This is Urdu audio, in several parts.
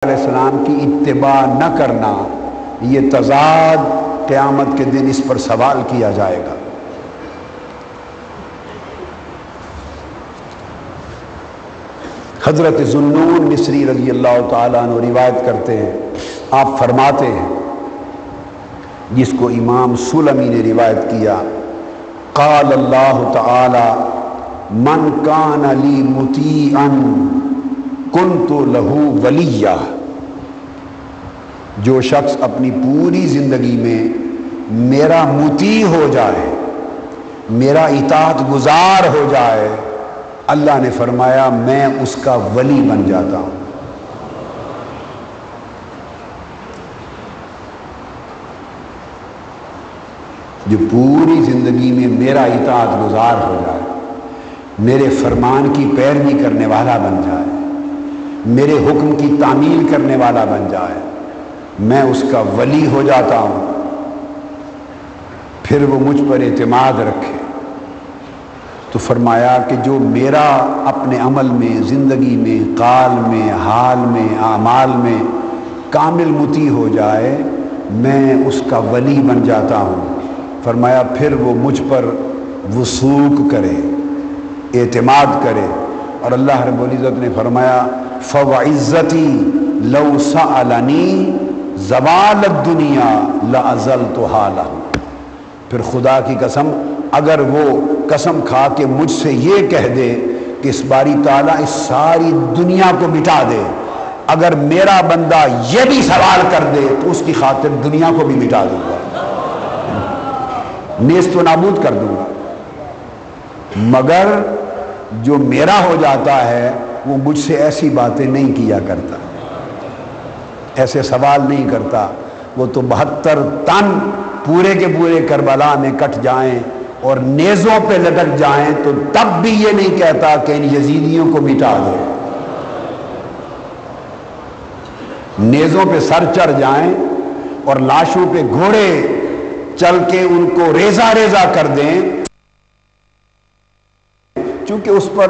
علیہ السلام کی اتباع نہ کرنا، یہ تضاد قیامت کے دن اس پر سوال کیا جائے گا۔ حضرت ذوالنون مصری رضی اللہ تعالیٰ عنہ روایت کرتے ہیں، آپ فرماتے ہیں، جس کو امام سلمی نے روایت کیا، قال اللہ تعالی من کان لی مطیعا کنت لہ ولیہ، جو شخص اپنی پوری زندگی میں میرا مطیع ہو جائے، میرا اطاعت گزار ہو جائے، اللہ نے فرمایا میں اس کا ولی بن جاتا ہوں۔ جو پوری زندگی میں میرا اطاعت گزار ہو جائے، میرے فرمان کی پیروی کرنے والا بن جائے، میرے حکم کی تعمیل کرنے والا بن جائے، میں اس کا ولی ہو جاتا ہوں۔ پھر وہ مجھ پر اعتماد رکھے تو فرمایا کہ جو میرا اپنے عمل میں، زندگی میں، قال میں، حال میں، اعمال میں کامل مطیع ہو جائے، میں اس کا ولی بن جاتا ہوں۔ فرمایا پھر وہ مجھ پر وثوق کرے، اعتماد کرے، اور اللہ رب العزت نے فرمایا فَوَعِزَّتِي لَوْ سَأَلَنِي زَوَالَ الدُّنْيَا لَأَزَلْتُهَا لَهُ، پھر خدا کی قسم اگر وہ قسم کھا کے مجھ سے یہ کہہ دے کہ اس باری تعالیٰ اس ساری دنیا کو مٹا دے، اگر میرا بندہ یہ بھی سوال کر دے تو اس کی خاطر دنیا کو بھی مٹا دوں گا، نیست و نابود کر دوں گا، مگر جو میرا ہو جاتا ہے وہ مجھ سے ایسی باتیں نہیں کیا کرتا، ایسے سوال نہیں کرتا۔ وہ تو 72 تن پورے کے پورے کربلا میں کٹ جائیں اور نیزوں پہ لٹک جائیں تو تب بھی یہ نہیں کہتا کہ ان یزیدیوں کو مٹا دو، نیزوں پہ سر چڑھ جائیں اور لاشوں پہ گھوڑے چل کے ان کو ریزہ ریزہ کر دیں، چونکہ اس پر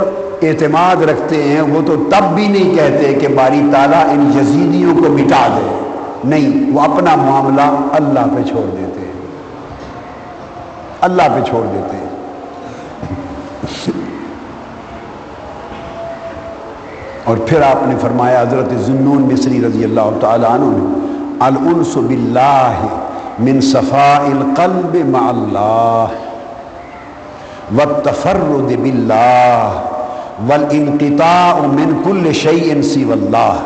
اعتماد رکھتے ہیں، وہ تو تب بھی نہیں کہتے کہ باری تعالیٰ ان یزیدیوں کو مٹا دے، نہیں، وہ اپنا معاملہ اللہ پہ چھوڑ دیتے ہیں، اللہ پہ چھوڑ دیتے ہیں۔ اور پھر آپ نے فرمایا، حضرت ذوالنون مصری رضی اللہ تعالیٰ عنہ نے، الانس باللہ من صفاء القلب مع اللہ والتفرد باللہ والانقطاع من کل شیء سوی اللہ۔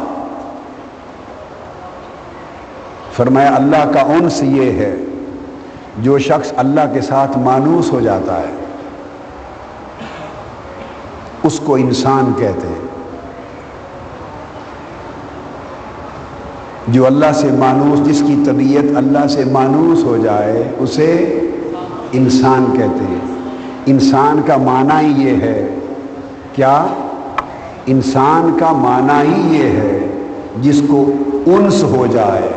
فرمایا اللہ کا انس یہ ہے، جو شخص اللہ کے ساتھ مانوس ہو جاتا ہے اس کو انسان کہتے ہیں، جو اللہ سے مانوس، جس کی طبیعت اللہ سے مانوس ہو جائے اسے انسان کہتے ہیں۔ انسان کا معنی ہی یہ ہے، کیا؟ انسان کا معنی ہی یہ ہے جس کو انس ہو جائے،